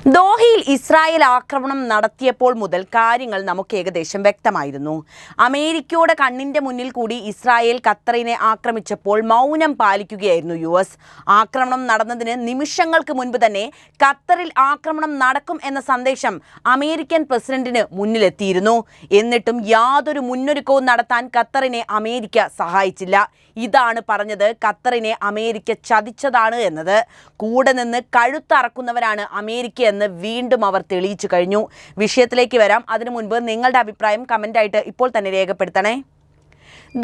ദോഹയിൽ ഇസ്രായേൽ ആക്രമണം നടത്തിയപ്പോൾ മുതൽ കാര്യങ്ങൾ നമുക്ക് ഏകദേശം വ്യക്തമായിരുന്നു. അമേരിക്കയുടെ കണ്ണിന്റെ മുന്നിൽ കൂടി ഇസ്രായേൽ ഖത്തറിനെ ആക്രമിച്ചപ്പോൾ മൗനം പാലിക്കുകയായിരുന്നു US. ആക്രമണം നടന്നതിന് നിമിഷങ്ങൾക്ക് മുൻപ് തന്നെ ഖത്തറിൽ ആക്രമണം നടക്കും എന്ന സന്ദേശം അമേരിക്കൻ പ്രസിഡന്റിന് മുന്നിലെത്തിയിരുന്നു. എന്നിട്ടും യാതൊരു മുന്നൊരുക്കവും നടത്താൻ ഖത്തറിനെ അമേരിക്ക സഹായിച്ചില്ല. ഇതാണ് പറഞ്ഞത് ഖത്തറിനെ അമേരിക്ക ചതിച്ചതാണ് എന്നത്. കൂടെ നിന്ന് കഴുത്തറക്കുന്നവരാണ് അമേരിക്ക എന്ന് വീണ്ടും അവർ തെളിയിച്ചു കഴിഞ്ഞു. വിഷയത്തിലേക്ക് വരാം. അതിനു മുൻപ് നിങ്ങളുടെ അഭിപ്രായം കമൻ്റായിട്ട് ഇപ്പോൾ തന്നെ രേഖപ്പെടുത്തണേ.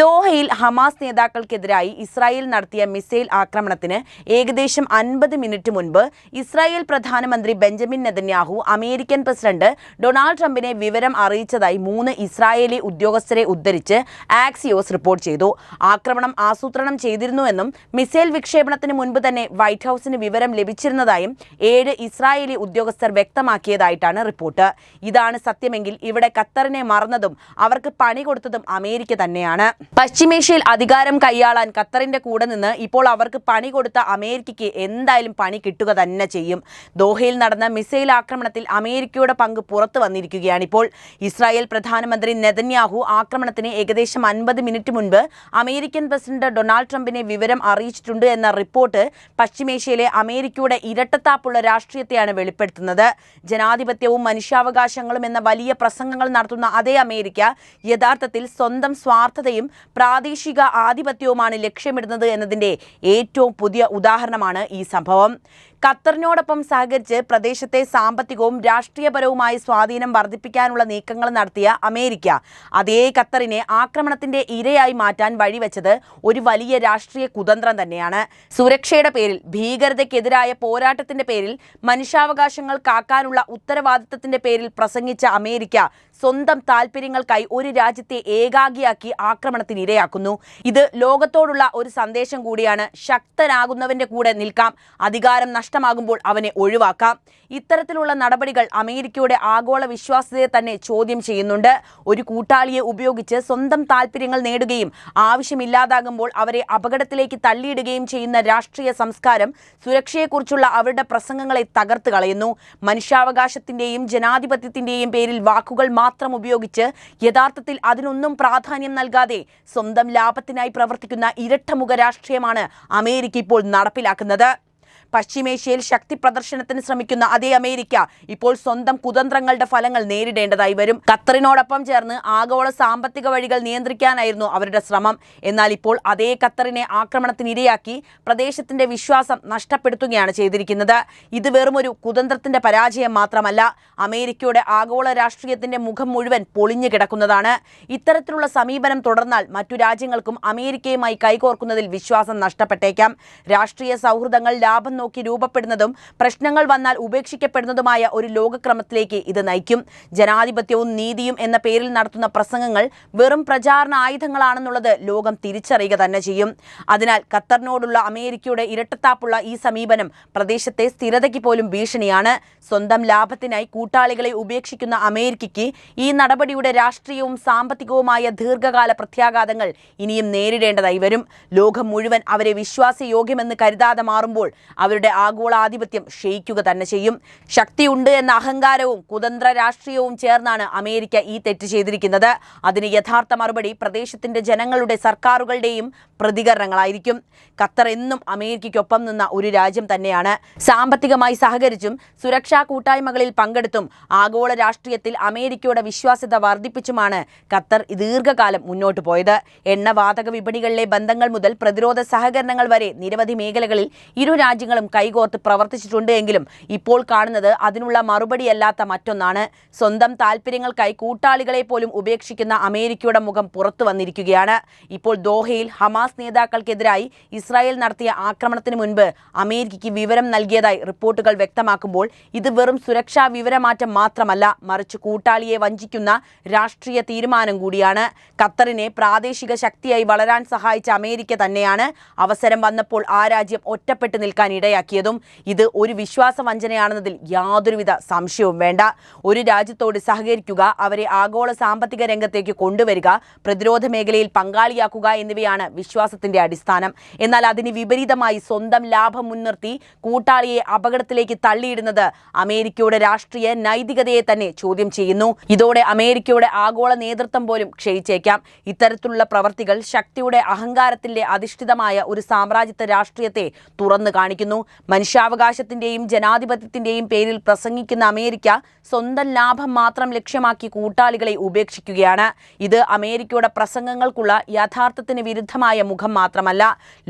ദോഹയിൽ ഹമാസ് നേതാക്കൾക്കെതിരായി ഇസ്രായേൽ നടത്തിയ മിസൈൽ ആക്രമണത്തിന് ഏകദേശം 50 മിനിറ്റ് മുൻപ് ഇസ്രായേൽ പ്രധാനമന്ത്രി Benjamin Netanyahu American president Donald ട്രംപിനെ വിവരം അറിയിച്ചതായി 3 ഇസ്രായേലി ഉദ്യോഗസ്ഥരെ ഉദ്ധരിച്ച് ആക്സിയോസ് റിപ്പോർട്ട് ചെയ്തു. ആക്രമണം ആസൂത്രണം ചെയ്തിരുന്നുവെന്നും മിസൈൽ വിക്ഷേപണത്തിന് മുൻപ് തന്നെ വൈറ്റ് ഹൌസിന് വിവരം ലഭിച്ചിരുന്നതായും 7 ഇസ്രായേലി ഉദ്യോഗസ്ഥർ വ്യക്തമാക്കിയതായിട്ടാണ് റിപ്പോർട്ട്. ഇതാണ് സത്യമെങ്കിൽ ഇവിടെ ഖത്തറിനെ മറന്നതും അവർക്ക് പണി കൊടുത്തതും അമേരിക്ക തന്നെയാണ്. പശ്ചിമേഷ്യയിൽ അധികാരം കൈയാളാൻ ഖത്തറിന്റെ കൂടെ നിന്ന് ഇപ്പോൾ അവർക്ക് പണി കൊടുത്ത അമേരിക്കയ്ക്ക് എന്തായാലും പണി കിട്ടുക തന്നെ ചെയ്യും. ദോഹയിൽ നടന്ന മിസൈൽ ആക്രമണത്തിൽ അമേരിക്കയുടെ പങ്ക് പുറത്തു വന്നിരിക്കുകയാണിപ്പോൾ. ഇസ്രായേൽ പ്രധാനമന്ത്രി നെതന്യാഹു ആക്രമണത്തിന് ഏകദേശം 50 മിനിറ്റ് മുൻപ് അമേരിക്കൻ പ്രസിഡന്റ് ഡൊണാൾഡ് ട്രംപിനെ വിവരം അറിയിച്ചിട്ടുണ്ട് എന്ന റിപ്പോർട്ട് പശ്ചിമേഷ്യയിലെ അമേരിക്കയുടെ ഇരട്ടത്താപ്പുള്ള രാഷ്ട്രീയത്തെയാണ് വെളിപ്പെടുത്തുന്നത്. ജനാധിപത്യവും മനുഷ്യാവകാശങ്ങളും എന്ന വലിയ പ്രസംഗങ്ങൾ നടത്തുന്ന അതേ അമേരിക്ക യഥാർത്ഥത്തിൽ സ്വന്തം സ്വാർത്ഥതയും പ്രാദേശിക ആധിപത്യവുമാണ് ലക്ഷ്യമിടുന്നത് എന്നതിൻ്റെ ഏറ്റവും പുതിയ ഉദാഹരണമാണ് ഈ സംഭവം. ഖത്തറിനോടൊപ്പം സഹകരിച്ച് പ്രദേശത്തെ സാമ്പത്തികവും രാഷ്ട്രീയപരവുമായ സ്വാധീനം വർദ്ധിപ്പിക്കാനുള്ള നീക്കങ്ങൾ നടത്തിയ അമേരിക്ക അതേ ഖത്തറിനെ ആക്രമണത്തിന്റെ ഇരയായി മാറ്റാൻ വഴിവെച്ചത് ഒരു വലിയ രാഷ്ട്രീയ കുതന്ത്രം തന്നെയാണ്. സുരക്ഷയുടെ പേരിൽ, ഭീകരതയ്ക്കെതിരായ പോരാട്ടത്തിന്റെ പേരിൽ, മനുഷ്യാവകാശങ്ങൾ കാക്കാനുള്ള ഉത്തരവാദിത്തത്തിന്റെ പേരിൽ പ്രസംഗിച്ച അമേരിക്ക സ്വന്തം താൽപര്യങ്ങൾക്കായി ഒരു രാജ്യത്തെ ഏകാഗിയാക്കി ആക്രമണത്തിന് ഇരയാക്കുന്നു. ഇത് ലോകത്തോടുള്ള ഒരു സന്ദേശം കൂടിയാണ്. ശക്തനാകുന്നവന്റെ കൂടെ നിൽക്കാം, അധികാരം നഷ്ടമാകുമ്പോൾ അവനെ ഒഴിവാക്കാം. ഇത്തരത്തിലുള്ള നടപടികൾ അമേരിക്കയുടെ ആഗോള വിശ്വാസ്യതയെ തന്നെ ചോദ്യം ചെയ്യുന്നുണ്ട്. ഒരു കൂട്ടാളിയെ ഉപയോഗിച്ച് സ്വന്തം താൽപര്യങ്ങൾ നേടുകയും ആവശ്യമില്ലാതാകുമ്പോൾ അവരെ അപകടത്തിലേക്ക് തള്ളിയിടുകയും ചെയ്യുന്ന രാഷ്ട്രീയ സംസ്കാരം സുരക്ഷയെക്കുറിച്ചുള്ള അവരുടെ പ്രസംഗങ്ങളെ തകർത്ത് കളയുന്നു. മനുഷ്യാവകാശത്തിന്റെയും ജനാധിപത്യത്തിന്റെയും പേരിൽ വാക്കുകൾ മാത്രം ഉപയോഗിച്ച് യഥാർത്ഥത്തിൽ അതിനൊന്നും പ്രാധാന്യം നൽകാതെ സ്വന്തം ലാഭത്തിനായി പ്രവർത്തിക്കുന്ന ഇരട്ടമുഖ രാഷ്ട്രീയമാണ് അമേരിക്ക ഇപ്പോൾ നടപ്പിലാക്കുന്നത്. പശ്ചിമേഷ്യയിൽ ശക്തി പ്രദർശനത്തിന് ശ്രമിക്കുന്ന അതേ അമേരിക്ക ഇപ്പോൾ സ്വന്തം കുതന്ത്രങ്ങളുടെ ഫലങ്ങൾ നേരിടേണ്ടതായി വരും. ഖത്തറിനോടൊപ്പം ചേർന്ന് ആഗോള സാമ്പത്തിക വഴികൾ നിയന്ത്രിക്കാനായിരുന്നു അവരുടെ ശ്രമം. എന്നാൽ ഇപ്പോൾ അതേ ഖത്തറിനെ ആക്രമണത്തിനിരയാക്കി പ്രദേശത്തിന്റെ വിശ്വാസം നഷ്ടപ്പെടുത്തുകയാണ് ചെയ്തിരിക്കുന്നത്. ഇത് വെറുമൊരു കുതന്ത്രത്തിന്റെ പരാജയം മാത്രമല്ല, അമേരിക്കയുടെ ആഗോള രാഷ്ട്രീയത്തിന്റെ മുഖം മുഴുവൻ പൊളിഞ്ഞു കിടക്കുന്നതാണ്. ഇത്തരത്തിലുള്ള സമീപനം തുടർന്നാൽ മറ്റു രാജ്യങ്ങൾക്കും അമേരിക്കയുമായി കൈകോർക്കുന്നതിൽ വിശ്വാസം നഷ്ടപ്പെട്ടേക്കാം. രാഷ്ട്രീയ സൗഹൃദങ്ങൾ ലാഭം നോക്കി രൂപപ്പെടുന്നതും പ്രശ്നങ്ങൾ വന്നാൽ ഉപേക്ഷിക്കപ്പെടുന്നതുമായ ഒരു ലോകക്രമത്തിലേക്ക് ഇത് നയിക്കും. ജനാധിപത്യവും നീതിയും എന്ന പേരിൽ നടത്തുന്ന പ്രസംഗങ്ങൾ വെറും പ്രചാരണ ആയുധങ്ങളാണെന്നുള്ളത് ലോകം തിരിച്ചറിയുക തന്നെ ചെയ്യും. അതിനാൽ ഖത്തറിനോടുള്ള അമേരിക്കയുടെ ഇരട്ടത്താപ്പുള്ള ഈ സമീപനം പ്രദേശത്തെ സ്ഥിരതയ്ക്ക് പോലും ഭീഷണിയാണ്. സ്വന്തം ലാഭത്തിനായി കൂട്ടാളികളെ ഉപേക്ഷിക്കുന്ന അമേരിക്കയ്ക്ക് ഈ നടപടിയുടെ രാഷ്ട്രീയവും സാമ്പത്തികവുമായ ദീർഘകാല പ്രത്യാഘാതങ്ങൾ ഇനിയും നേരിടേണ്ടതായി വരും. ലോകം മുഴുവൻ അവരെ വിശ്വാസയോഗ്യമെന്ന് കരുതാതെ മാറുമ്പോൾ അവരുടെ ആഗോളാധിപത്യം ക്ഷയിക്കുക തന്നെ ചെയ്യും. ശക്തിയുണ്ട് എന്ന അഹങ്കാരവും കുതന്ത്ര രാഷ്ട്രീയവും ചേർന്നാണ് അമേരിക്ക ഈ തെറ്റ് ചെയ്തിരിക്കുന്നത്. അതിന് യഥാർത്ഥ മറുപടി പ്രദേശത്തിന്റെ ജനങ്ങളുടെ, സർക്കാരുകളുടെയും പ്രതികരണങ്ങളായിരിക്കും. ഖത്തർ എന്നും അമേരിക്കയ്ക്കൊപ്പം നിന്ന ഒരു രാജ്യം തന്നെയാണ്. സാമ്പത്തികമായി സഹകരിച്ചും സുരക്ഷാ കൂട്ടായ്മകളിൽ പങ്കെടുത്തും ആഗോള രാഷ്ട്രീയത്തിൽ അമേരിക്കയുടെ വിശ്വാസ്യത വർദ്ധിപ്പിച്ചുമാണ് ഖത്തർ ദീർഘകാലം മുന്നോട്ട് പോയത്. എണ്ണവാതക വിപണികളിലെ ബന്ധങ്ങൾ മുതൽ പ്രതിരോധ സഹകരണങ്ങൾ വരെ നിരവധി മേഖലകളിൽ ഇരു രാജ്യങ്ങളും കൈകോർത്ത് പ്രവർത്തിച്ചിട്ടുണ്ട്. എങ്കിലും ഇപ്പോൾ കാണുന്നത് അതിനുള്ള മറുപടിയല്ലാത്ത മറ്റൊന്നാണ്. സ്വന്തം താൽപര്യങ്ങൾക്കായി കൂട്ടാളികളെ പോലും ഉപേക്ഷിക്കുന്ന അമേരിക്കയുടെ മുഖം പുറത്തു വന്നിരിക്കുകയാണ്. ഇപ്പോൾ ദോഹയിൽ ഹമാസ് നേതാക്കൾക്കെതിരായി ഇസ്രായേൽ നടത്തിയ ആക്രമണത്തിന് മുൻപ് അമേരിക്കയ്ക്ക് വിവരം നൽകിയതായി റിപ്പോർട്ടുകൾ വ്യക്തമാക്കുമ്പോൾ ഇത് വെറും സുരക്ഷാ വിവരമാറ്റം മാത്രമല്ല, മറിച്ച് കൂട്ടാളിയെ വഞ്ചിക്കുന്ന രാഷ്ട്രീയ തീരുമാനം കൂടിയാണ്. ഖത്തറിനെ പ്രാദേശിക ശക്തിയായി വളരാൻ സഹായിച്ച അമേരിക്ക തന്നെയാണ് അവസരം വന്നപ്പോൾ ആ രാജ്യം ഒറ്റപ്പെട്ടു നിൽക്കാൻ ഇടയാക്കി. ഇടയാക്കിയതും. ഇത് ഒരു വിശ്വാസവഞ്ചനയാണെന്നതിൽ യാതൊരുവിധ സംശയവും വേണ്ട. ഒരു രാജ്യത്തോട് സഹകരിക്കുക, അവരെ ആഗോള സാമ്പത്തിക രംഗത്തേക്ക് കൊണ്ടുവരിക, പ്രതിരോധ മേഖലയിൽ പങ്കാളിയാക്കുക എന്നിവയാണ് വിശ്വാസത്തിന്റെ അടിസ്ഥാനം. എന്നാൽ അതിന് വിപരീതമായി സ്വന്തം ലാഭം മുൻനിർത്തി കൂട്ടാളിയെ അപകടത്തിലേക്ക് തള്ളിയിടുന്നത് അമേരിക്കയുടെ രാഷ്ട്രീയ നൈതികതയെ തന്നെ ചോദ്യം ചെയ്യുന്നു. ഇതോടെ അമേരിക്കയുടെ ആഗോള നേതൃത്വം പോലും ക്ഷയിച്ചേക്കാം. ഇത്തരത്തിലുള്ള പ്രവർത്തികൾ ശക്തിയുടെ അഹങ്കാരത്തിന്റെ അധിഷ്ഠിതമായ ഒരു സാമ്രാജ്യത്വ രാഷ്ട്രീയത്തെ തുറന്നു കാണിക്കുന്നു. മനുഷ്യാവകാശത്തിന്റെയും ജനാധിപത്യത്തിന്റെയും പേരിൽ പ്രസംഗിക്കുന്ന അമേരിക്ക സ്വന്തം ലാഭം മാത്രം ലക്ഷ്യമാക്കി കൂട്ടാളികളെ ഉപേക്ഷിക്കുകയാണ്. ഇത് അമേരിക്കയുടെ പ്രസംഗങ്ങൾക്കുള്ള യഥാർത്ഥത്തിന് വിരുദ്ധമായ മുഖം മാത്രമല്ല,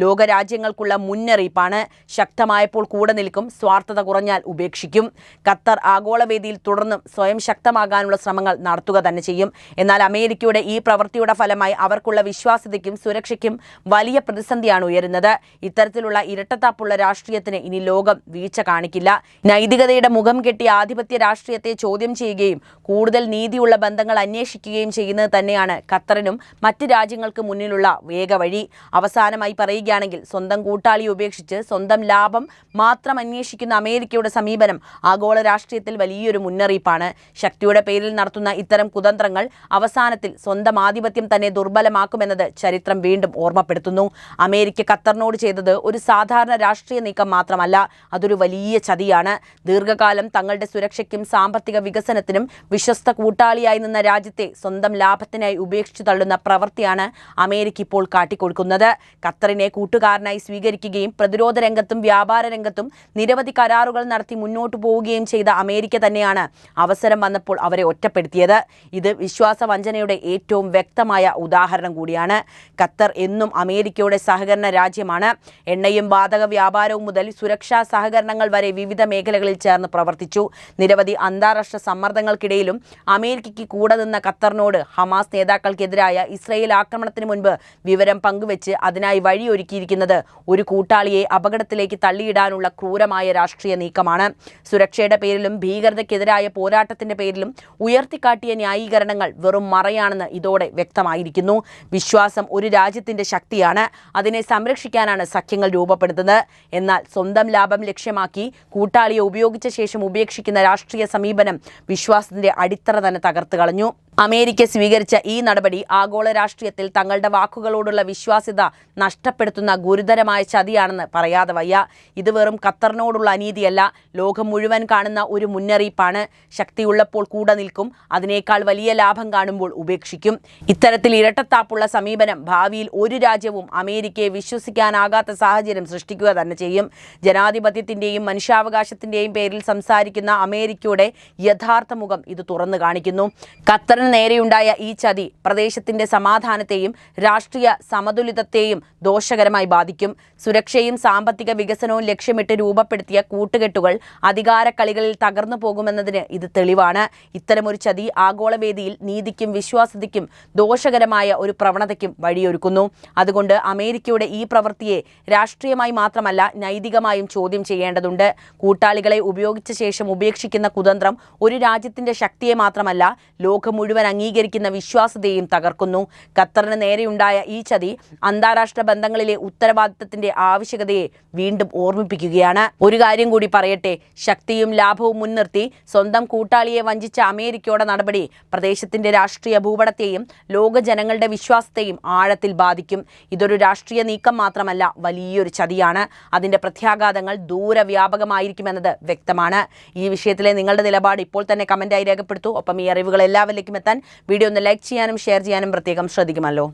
ലോകരാജ്യങ്ങൾക്കുള്ള മുന്നറിയിപ്പാണ്. ശക്തമായപ്പോൾ കൂടെ നിൽക്കും, സ്വാർത്ഥത കുറഞ്ഞാൽ ഉപേക്ഷിക്കും. ഖത്തർ ആഗോളവേദിയിൽ തുടർന്നും സ്വയം ശക്തമാകാനുള്ള ശ്രമങ്ങൾ നടത്തുക തന്നെ ചെയ്യും. എന്നാൽ അമേരിക്കയുടെ ഈ പ്രവൃത്തിയുടെ ഫലമായി അവർക്കുള്ള വിശ്വാസ്യതയ്ക്കും സുരക്ഷയ്ക്കും വലിയ പ്രതിസന്ധിയാണ് ഉയരുന്നത്. ഇത്തരത്തിലുള്ള ഇരട്ടത്താപ്പുള്ള രാഷ്ട്രീയത്തിന് ഇനി ലോകം വീഴ്ച കാണിക്കില്ല. നൈതികതയുടെ മുഖം കെട്ടിയ ആധിപത്യ രാഷ്ട്രീയത്തെ ചോദ്യം ചെയ്യുകയും കൂടുതൽ നീതിയുള്ള ബന്ധങ്ങൾ അന്വേഷിക്കുകയും ചെയ്യുന്നത് തന്നെയാണ് ഖത്തറിനും മറ്റ് രാജ്യങ്ങൾക്ക് മുന്നിലുള്ള വേഗവഴി. അവസാനമായി പറയുകയാണെങ്കിൽ, സ്വന്തം കൂട്ടാളിയെ ഉപേക്ഷിച്ച് സ്വന്തം ലാഭം മാത്രം അന്വേഷിക്കുന്ന അമേരിക്കയുടെ സമീപനം ആഗോള രാഷ്ട്രീയത്തിൽ വലിയൊരു മുന്നറിയിപ്പാണ്. ശക്തിയുടെ പേരിൽ നടത്തുന്ന ഇത്തരം കുതന്ത്രങ്ങൾ അവസാനത്തിൽ സ്വന്തം ആധിപത്യം തന്നെ ദുർബലമാക്കുമെന്നത് ചരിത്രം വീണ്ടും ഓർമ്മപ്പെടുത്തുന്നു. അമേരിക്ക ഖത്തറിനോട് ചെയ്തത് ഒരു സാധാരണ രാഷ്ട്രീയ നീക്കം മാത്രമല്ല, അതൊരു വലിയ ചതിയാണ്. ദീർഘകാലം തങ്ങളുടെ സുരക്ഷയ്ക്കും സാമ്പത്തിക വികസനത്തിനും വിശ്വസ്ത കൂട്ടാളിയായി നിന്ന രാജ്യത്തെ സ്വന്തം ലാഭത്തിനായി ഉപേക്ഷിച്ചു തള്ളുന്ന പ്രവൃത്തിയാണ് അമേരിക്ക ഇപ്പോൾ കാട്ടിക്കൊടുക്കുന്നത്. ഖത്തറിനെ കൂട്ടുകാരനായി സ്വീകരിക്കുകയും പ്രതിരോധ രംഗത്തും വ്യാപാര രംഗത്തും നിരവധി കരാറുകൾ നടത്തി മുന്നോട്ടു പോവുകയും ചെയ്ത അമേരിക്ക തന്നെയാണ് അവസരം വന്നപ്പോൾ അവരെ ഒറ്റപ്പെടുത്തിയത്. ഇത് വിശ്വാസവഞ്ചനയുടെ ഏറ്റവും വ്യക്തമായ ഉദാഹരണം കൂടിയാണ്. ഖത്തർ എന്നും അമേരിക്കയുടെ സഹകരണ രാജ്യമാണ്. എണ്ണയും വാതക വ്യാപാരവും മുതൽ സുരക്ഷാ സഹകരണങ്ങൾ വരെ വിവിധ മേഖലകളിൽ ചേർന്ന് പ്രവർത്തിച്ചു. നിരവധി അന്താരാഷ്ട്ര സമ്മർദ്ദങ്ങൾക്കിടയിലും അമേരിക്കയ്ക്ക് കൂടെ നിന്ന ഖത്തറിനോട് ഹമാസ് നേതാക്കൾക്കെതിരായ ഇസ്രയേൽ ആക്രമണത്തിന് മുൻപ് വിവരം പങ്കുവെച്ച് അതിനായി വഴിയൊരുക്കിയിരിക്കുന്നത് ഒരു കൂട്ടാളിയെ അപകടത്തിലേക്ക് തള്ളിയിടാനുള്ള ക്രൂരമായ രാഷ്ട്രീയ നീക്കമാണ്. സുരക്ഷയുടെ പേരിലും ഭീകരതയ്ക്കെതിരായ പോരാട്ടത്തിന്റെ പേരിലും ഉയർത്തിക്കാട്ടിയ ന്യായീകരണങ്ങൾ വെറും മറയാണെന്ന് ഇതോടെ വ്യക്തമായിരിക്കുന്നു. വിശ്വാസം ഒരു രാജ്യത്തിന്റെ ശക്തിയാണ്. അതിനെ സംരക്ഷിക്കാനാണ് സഖ്യങ്ങൾ രൂപപ്പെടുത്തുന്നത്. എന്നാൽ സ്വന്തം ലാഭം ലക്ഷ്യമാക്കി കൂട്ടാളിയെ ഉപയോഗിച്ച ശേഷം ഉപേക്ഷിക്കുന്ന രാഷ്ട്രീയ സമീപനം വിശ്വാസത്തിന്റെ അടിത്തറ തന്നെ തകർത്ത് കളഞ്ഞു. അമേരിക്ക സ്വീകരിച്ച ഈ നടപടി ആഗോള രാഷ്ട്രീയത്തിൽ തങ്ങളുടെ വാക്കുകളോടുള്ള വിശ്വാസ്യത നഷ്ടപ്പെടുത്തുന്ന ഗുരുതരമായ ചതിയാണെന്ന് പറയാതെ വയ്യ. ഇത് വെറും ഖത്തറിനോടുള്ള അനീതിയല്ല, ലോകം മുഴുവൻ കാണുന്ന ഒരു മുന്നറിയിപ്പാണ്. ശക്തിയുള്ളപ്പോൾ കൂടെ നിൽക്കും, അതിനേക്കാൾ വലിയ ലാഭം കാണുമ്പോൾ ഉപേക്ഷിക്കും. ഇത്തരത്തിൽ ഇരട്ടത്താപ്പുള്ള സമീപനം ഭാവിയിൽ ഒരു രാജ്യവും അമേരിക്കയെ വിശ്വസിക്കാനാകാത്ത സാഹചര്യം സൃഷ്ടിക്കുക തന്നെ ചെയ്യും. ജനാധിപത്യത്തിന്റെയും മനുഷ്യാവകാശത്തിന്റെയും പേരിൽ സംസാരിക്കുന്ന അമേരിക്കയുടെ യഥാർത്ഥ മുഖം ഇത് തുറന്നു കാണിക്കുന്നു. ഖത്തറിന് നേരെയുണ്ടായ ഈ ചതി പ്രദേശത്തിന്റെ സമാധാനത്തെയും രാഷ്ട്രീയ സമതുലിതത്തെയും ദോഷകരമായി ബാധിക്കും. സുരക്ഷയും സാമ്പത്തിക വികസനവും ലക്ഷ്യമിട്ട് രൂപപ്പെടുത്തിയ കൂട്ടുകെട്ടുകൾ അധികാരക്കളികളിൽ തകർന്നു പോകുമെന്നതിന് ഇത് തെളിവാണ്. ഇത്തരമൊരു ചതി ആഗോളവേദിയിൽ നീതിക്കും വിശ്വാസ്യതയ്ക്കും ദോഷകരമായ ഒരു പ്രവണതയ്ക്കും വഴിയൊരുക്കുന്നു. അതുകൊണ്ട് അമേരിക്കയുടെ ഈ പ്രവൃത്തിയെ രാഷ്ട്രീയമായി മാത്രമല്ല നൈതികമായും ചോദ്യം ചെയ്യേണ്ടതുണ്ട്. കൂട്ടാളികളെ ഉപയോഗിച്ച ശേഷം ഉപേക്ഷിക്കുന്ന കുതന്ത്രം ഒരു രാജ്യത്തിന്റെ ശക്തിയെ മാത്രമല്ല, ലോകം മുഴുവൻ അംഗീകരിക്കുന്ന വിശ്വാസ്യതയും തകർക്കുന്നു. ഖത്തറിന് നേരെയുണ്ടായ ഈ ചതി അന്താരാഷ്ട്ര ബന്ധങ്ങളിലെ ഉത്തരവാദിത്തത്തിന്റെ ആവശ്യകതയെ വീണ്ടും ഓർമ്മിപ്പിക്കുകയാണ്. ഒരു കാര്യം കൂടി പറയട്ടെ, ശക്തിയും ലാഭവും മുൻനിർത്തി സ്വന്തം കൂട്ടാളിയെ വഞ്ചിച്ച അമേരിക്കയുടെ നടപടി പ്രദേശത്തിന്റെ രാഷ്ട്രീയ ഭൂപടത്തെയും ലോക ജനങ്ങളുടെ വിശ്വാസത്തെയും ആഴത്തിൽ ബാധിക്കും. ഇതൊരു രാഷ്ട്രീയ നീക്കം മാത്രമല്ല, വലിയൊരു ചതിയാണ്. അതിന്റെ പ്രത്യാഘാതങ്ങൾ ദൂരവ്യാപകമായിരിക്കുമെന്നത് വ്യക്തമാണ്. ഈ വിഷയത്തിലെ നിങ്ങളുടെ നിലപാട് ഇപ്പോൾ തന്നെ കമന്റായി രേഖപ്പെടുത്തൂ. ഒപ്പം ഈ അറിവുകൾ എല്ലാവരിലേക്കും എത്താൻ വീഡിയോ ഒന്ന് ലൈക്ക് ചെയ്യാനും ഷെയർ ചെയ്യാനും പ്രത്യേകം ശ്രദ്ധിക്കുമല്ലോ.